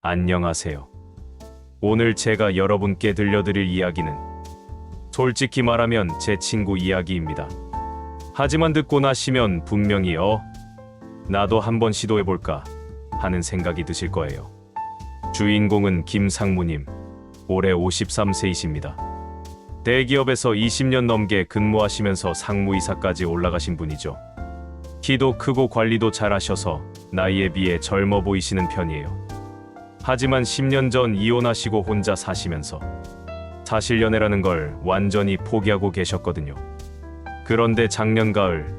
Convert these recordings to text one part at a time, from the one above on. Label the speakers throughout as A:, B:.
A: 안녕하세요. 오늘 제가 여러분께 들려드릴 이야기는 솔직히 말하면 제 친구 이야기입니다. 하지만 듣고 나시면 분명히 나도 한번 시도해볼까 하는 생각이 드실 거예요. 주인공은 김상무님, 올해 53세이십니다. 대기업에서 20년 넘게 근무하시면서 상무이사까지 올라가신 분이죠. 키도 크고 관리도 잘하셔서 나이에 비해 젊어 보이시는 편이에요. 하지만 10년 전 이혼하시고 혼자 사시면서 사실연애라는 걸 완전히 포기하고 계셨거든요. 그런데 작년 가을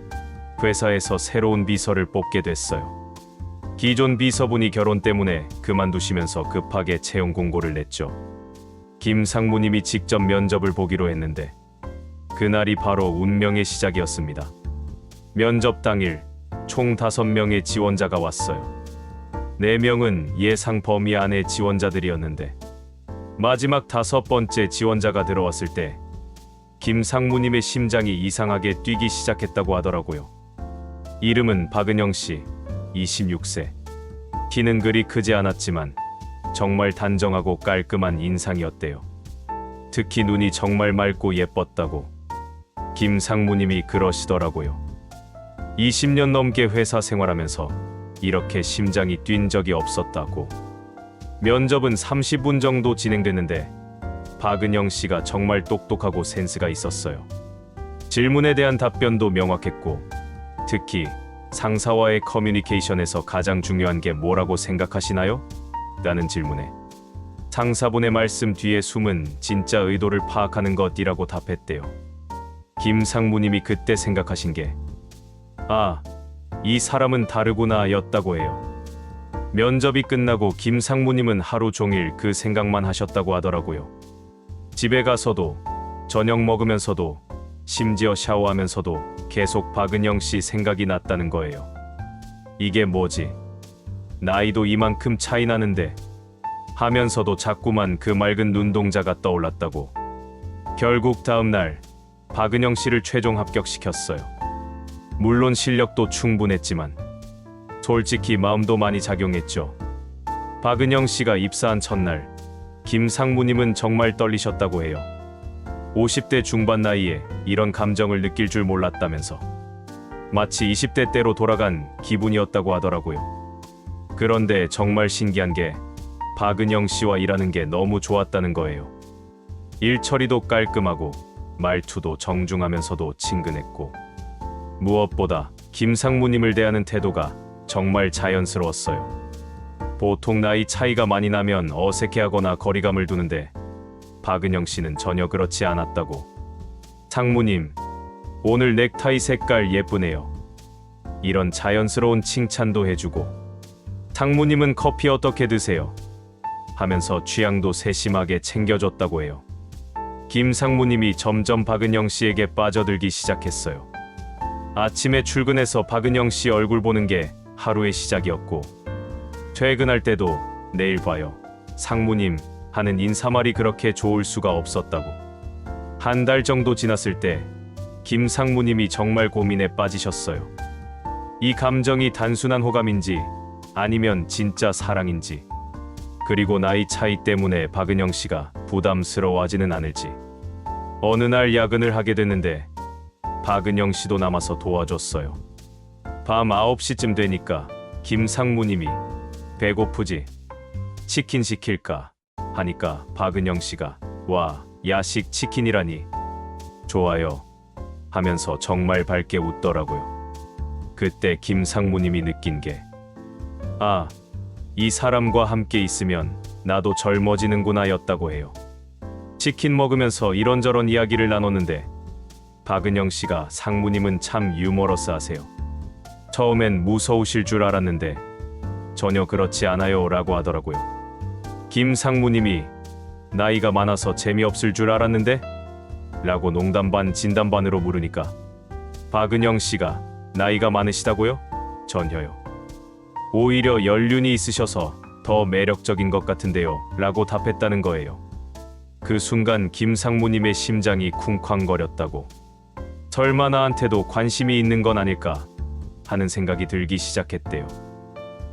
A: 회사에서 새로운 비서를 뽑게 됐어요. 기존 비서분이 결혼 때문에 그만두시면서 급하게 채용 공고를 냈죠. 김상무님이 직접 면접을 보기로 했는데 그날이 바로 운명의 시작이었습니다. 면접 당일 총 5명의 지원자가 왔어요. 4명은 예상 범위 안의 지원자들이었는데 마지막 5번째 지원자가 들어왔을 때 김상무님의 심장이 이상하게 뛰기 시작했다고 하더라고요. 이름은 박은영 씨, 26세. 키는 그리 크지 않았지만 정말 단정하고 깔끔한 인상이었대요. 특히 눈이 정말 맑고 예뻤다고 김상무님이 그러시더라고요. 20년 넘게 회사 생활하면서 이렇게 심장이 뛴 적이 없었다고. 면접은 30분 정도 진행됐는데 박은영 씨가 정말 똑똑하고 센스가 있었어요. 질문에 대한 답변도 명확했고, 특히 상사와의 커뮤니케이션에서 가장 중요한 게 뭐라고 생각하시나요? 라는 질문에 상사분의 말씀 뒤에 숨은 진짜 의도를 파악하는 것이라고 답했대요. 김상무님이 그때 생각하신 게 이 사람은 다르구나 였다고 해요. 면접이 끝나고 김상무님은 하루 종일 그 생각만 하셨다고 하더라고요. 집에 가서도, 저녁 먹으면서도, 심지어 샤워하면서도 계속 박은영 씨 생각이 났다는 거예요. 이게 뭐지? 나이도 이만큼 차이 나는데 하면서도 자꾸만 그 맑은 눈동자가 떠올랐다고. 결국 다음 날 박은영 씨를 최종 합격시켰어요. 물론 실력도 충분했지만 솔직히 마음도 많이 작용했죠. 박은영 씨가 입사한 첫날 김상무님은 정말 떨리셨다고 해요. 50대 중반 나이에 이런 감정을 느낄 줄 몰랐다면서 마치 20대 때로 돌아간 기분이었다고 하더라고요. 그런데 정말 신기한 게 박은영 씨와 일하는 게 너무 좋았다는 거예요. 일 처리도 깔끔하고 말투도 정중하면서도 친근했고, 무엇보다 김상무님을 대하는 태도가 정말 자연스러웠어요. 보통 나이 차이가 많이 나면 어색해하거나 거리감을 두는데 박은영 씨는 전혀 그렇지 않았다고. 상무님, 오늘 넥타이 색깔 예쁘네요. 이런 자연스러운 칭찬도 해주고, 상무님은 커피 어떻게 드세요? 하면서 취향도 세심하게 챙겨줬다고 해요. 김상무님이 점점 박은영 씨에게 빠져들기 시작했어요. 아침에 출근해서 박은영 씨 얼굴 보는 게 하루의 시작이었고, 퇴근할 때도 내일 봐요, 상무님 하는 인사말이 그렇게 좋을 수가 없었다고. 한 달 정도 지났을 때 김상무님이 정말 고민에 빠지셨어요. 이 감정이 단순한 호감인지 아니면 진짜 사랑인지, 그리고 나이 차이 때문에 박은영 씨가 부담스러워하지는 않을지. 어느 날 야근을 하게 됐는데 박은영 씨도 남아서 도와줬어요. 밤 9시쯤 되니까 김상무님이 배고프지? 치킨 시킬까? 하니까 박은영 씨가 와, 야식 치킨이라니? 좋아요. 하면서 정말 밝게 웃더라고요. 그때 김상무님이 느낀 게 이 사람과 함께 있으면 나도 젊어지는구나 였다고 해요. 치킨 먹으면서 이런저런 이야기를 나눴는데 박은영 씨가 상무님은 참 유머러스하세요. 처음엔 무서우실 줄 알았는데 전혀 그렇지 않아요 라고 하더라고요. 김상무님이 나이가 많아서 재미없을 줄 알았는데? 라고 농담 반 진담 반으로 물으니까 박은영 씨가 나이가 많으시다고요? 전혀요. 오히려 연륜이 있으셔서 더 매력적인 것 같은데요 라고 답했다는 거예요. 그 순간 김상무님의 심장이 쿵쾅거렸다고. 설마 나한테도 관심이 있는 건 아닐까 하는 생각이 들기 시작했대요.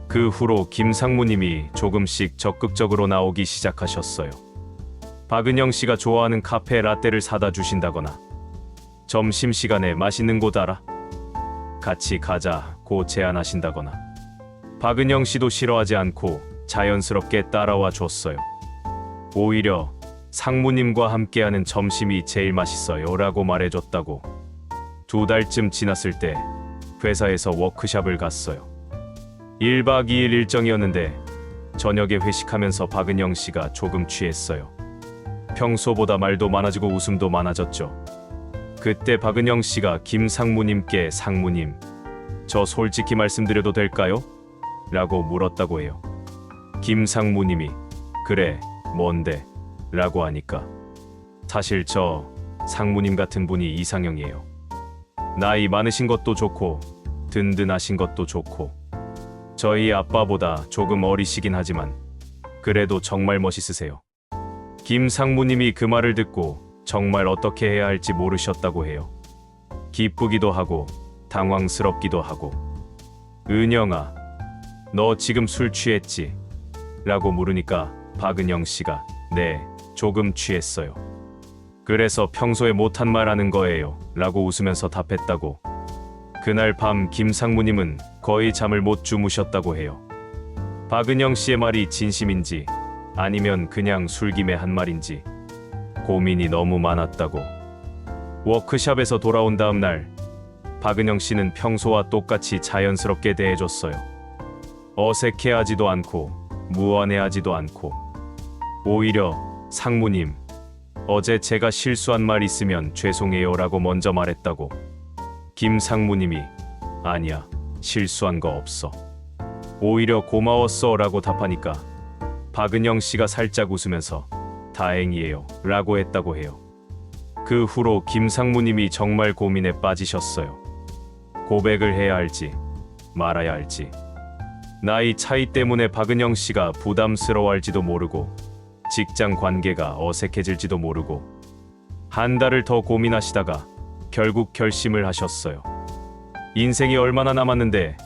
A: 그 후로 김 상무님이 조금씩 적극적으로 나오기 시작하셨어요. 박은영 씨가 좋아하는 카페 라떼를 사다 주신다거나, 점심시간에 맛있는 곳 알아? 같이 가자고 제안하신다거나, 박은영 씨도 싫어하지 않고 자연스럽게 따라와 줬어요. 오히려 상무님과 함께하는 점심이 제일 맛있어요 라고 말해줬다고. 2달쯤 지났을 때 회사에서 워크숍을 갔어요. 1박 2일 일정이었는데 저녁에 회식하면서 박은영 씨가 조금 취했어요. 평소보다 말도 많아지고 웃음도 많아졌죠. 그때 박은영 씨가 김 상무님께 상무님, 저 솔직히 말씀드려도 될까요? 라고 물었다고 해요. 김 상무님이 그래, 뭔데? 라고 하니까 사실 저 상무님 같은 분이 이상형이에요. 나이 많으신 것도 좋고 든든하신 것도 좋고 저희 아빠보다 조금 어리시긴 하지만 그래도 정말 멋있으세요. 김 상무님이 그 말을 듣고 정말 어떻게 해야 할지 모르셨다고 해요. 기쁘기도 하고 당황스럽기도 하고. 은영아, 너 지금 술 취했지? 라고 물으니까 박은영 씨가 네, 조금 취했어요. 그래서 평소에 못한 말 하는 거예요 라고 웃으면서 답했다고. 그날 밤 김 상무님은 거의 잠을 못 주무셨다고 해요. 박은영 씨의 말이 진심인지 아니면 그냥 술김에 한 말인지 고민이 너무 많았다고. 워크숍에서 돌아온 다음 날 박은영 씨는 평소와 똑같이 자연스럽게 대해줬어요. 어색해하지도 않고 무안해하지도 않고. 오히려 상무님, 어제 제가 실수한 말 있으면 죄송해요 라고 먼저 말했다고. 김 상무님이 아니야, 실수한 거 없어. 오히려 고마웠어 라고 답하니까 박은영 씨가 살짝 웃으면서 다행이에요 라고 했다고 해요. 그 후로 김 상무님이 정말 고민에 빠지셨어요. 고백을 해야 할지 말아야 할지. 나이 차이 때문에 박은영 씨가 부담스러워할지도 모르고 직장 관계가 어색해질지도 모르고 한 달을 더 고민하시다가 결국 결심을 하셨어요. 인생이 얼마나 남았는데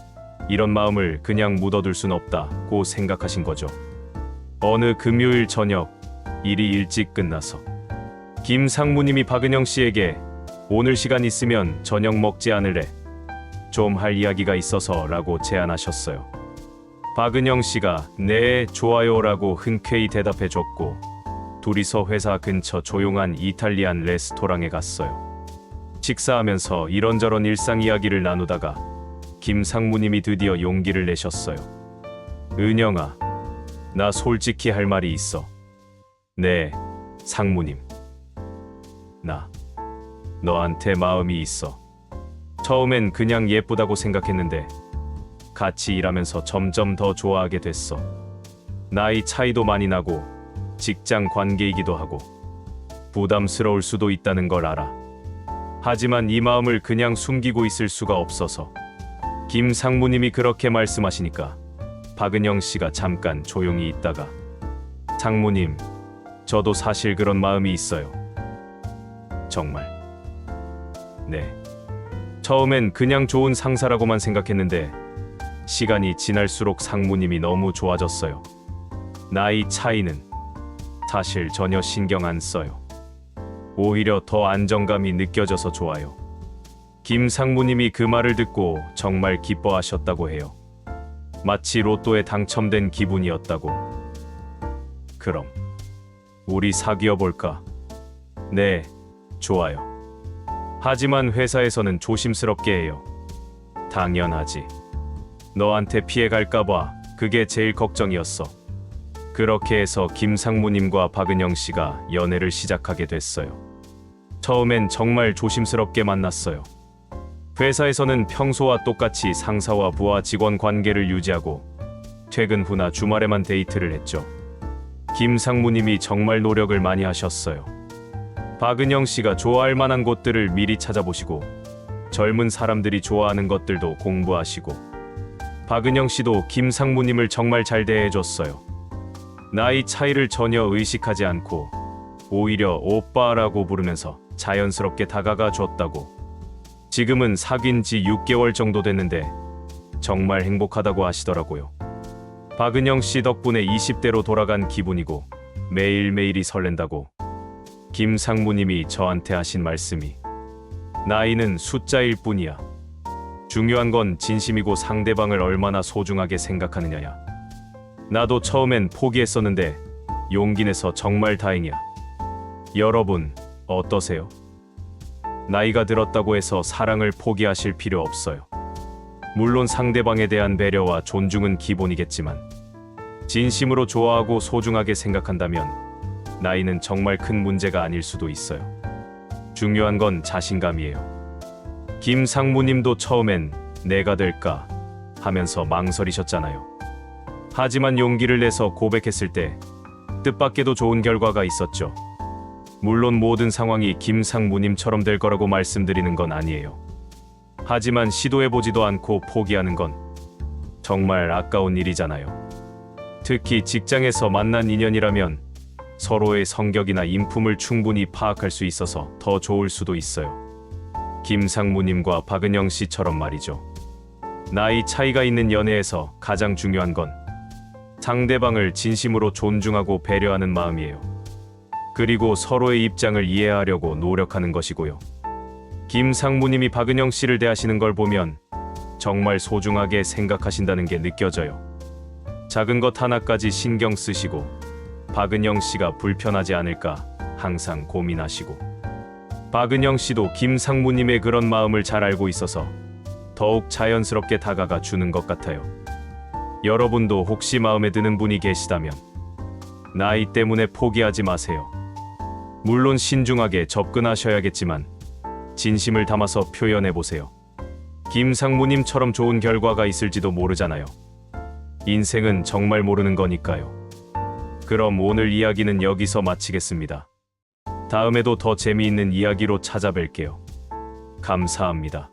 A: 이런 마음을 그냥 묻어둘 순 없다고 생각하신 거죠. 어느 금요일 저녁 일이 일찍 끝나서 김 상무님이 박은영 씨에게 오늘 시간 있으면 저녁 먹지 않을래? 좀 할 이야기가 있어서 라고 제안하셨어요. 박은영 씨가 네, 좋아요 라고 흔쾌히 대답해줬고 둘이서 회사 근처 조용한 이탈리안 레스토랑에 갔어요. 식사하면서 이런저런 일상 이야기를 나누다가 김 상무님이 드디어 용기를 내셨어요. 은영아, 나 솔직히 할 말이 있어. 네, 상무님. 나 너한테 마음이 있어. 처음엔 그냥 예쁘다고 생각했는데 같이 일하면서 점점 더 좋아하게 됐어. 나이 차이도 많이 나고 직장 관계이기도 하고 부담스러울 수도 있다는 걸 알아. 하지만 이 마음을 그냥 숨기고 있을 수가 없어서. 김 상무님이 그렇게 말씀하시니까 박은영 씨가 잠깐 조용히 있다가 상무님, 저도 사실 그런 마음이 있어요. 정말. 네. 처음엔 그냥 좋은 상사라고만 생각했는데 시간이 지날수록 상무님이 너무 좋아졌어요. 나이 차이는 사실 전혀 신경 안 써요. 오히려 더 안정감이 느껴져서 좋아요. 김 상무님이 그 말을 듣고 정말 기뻐하셨다고 해요. 마치 로또에 당첨된 기분이었다고. 그럼 우리 사귀어 볼까? 네, 좋아요. 하지만 회사에서는 조심스럽게 해요. 당연하지. 너한테 피해 갈까봐 그게 제일 걱정이었어. 그렇게 해서 김 상무님과 박은영 씨가 연애를 시작하게 됐어요. 처음엔 정말 조심스럽게 만났어요. 회사에서는 평소와 똑같이 상사와 부하 직원 관계를 유지하고 퇴근 후나 주말에만 데이트를 했죠. 김 상무님이 정말 노력을 많이 하셨어요. 박은영 씨가 좋아할 만한 곳들을 미리 찾아보시고 젊은 사람들이 좋아하는 것들도 공부하시고 박은영 씨도 김 상무님을 정말 잘 대해줬어요. 나이 차이를 전혀 의식하지 않고 오히려 오빠라고 부르면서 자연스럽게 다가가 줬다고. 지금은 사귄 지 6개월 정도 됐는데 정말 행복하다고 하시더라고요. 박은영 씨 덕분에 20대로 돌아간 기분이고 매일매일이 설렌다고 김 상무님이 저한테 하신 말씀이 나이는 숫자일 뿐이야. 중요한 건 진심이고 상대방을 얼마나 소중하게 생각하느냐야. 나도 처음엔 포기했었는데 용기 내서 정말 다행이야. 여러분 어떠세요? 나이가 들었다고 해서 사랑을 포기하실 필요 없어요. 물론 상대방에 대한 배려와 존중은 기본이겠지만 진심으로 좋아하고 소중하게 생각한다면 나이는 정말 큰 문제가 아닐 수도 있어요. 중요한 건 자신감이에요. 김 상무님도 처음엔 내가 될까 하면서 망설이셨잖아요. 하지만 용기를 내서 고백했을 때 뜻밖에도 좋은 결과가 있었죠. 물론 모든 상황이 김 상무님처럼 될 거라고 말씀드리는 건 아니에요. 하지만 시도해보지도 않고 포기하는 건 정말 아까운 일이잖아요. 특히 직장에서 만난 인연이라면 서로의 성격이나 인품을 충분히 파악할 수 있어서 더 좋을 수도 있어요. 김 상무님과 박은영 씨처럼 말이죠. 나이 차이가 있는 연애에서 가장 중요한 건 상대방을 진심으로 존중하고 배려하는 마음이에요. 그리고 서로의 입장을 이해하려고 노력하는 것이고요. 김 상무님이 박은영 씨를 대하시는 걸 보면 정말 소중하게 생각하신다는 게 느껴져요. 작은 것 하나까지 신경 쓰시고 박은영 씨가 불편하지 않을까 항상 고민하시고 박은영 씨도 김 상무님의 그런 마음을 잘 알고 있어서 더욱 자연스럽게 다가가 주는 것 같아요. 여러분도 혹시 마음에 드는 분이 계시다면 나이 때문에 포기하지 마세요. 물론 신중하게 접근하셔야겠지만 진심을 담아서 표현해보세요. 김 상무님처럼 좋은 결과가 있을지도 모르잖아요. 인생은 정말 모르는 거니까요. 그럼 오늘 이야기는 여기서 마치겠습니다. 다음에도 더 재미있는 이야기로 찾아뵐게요. 감사합니다.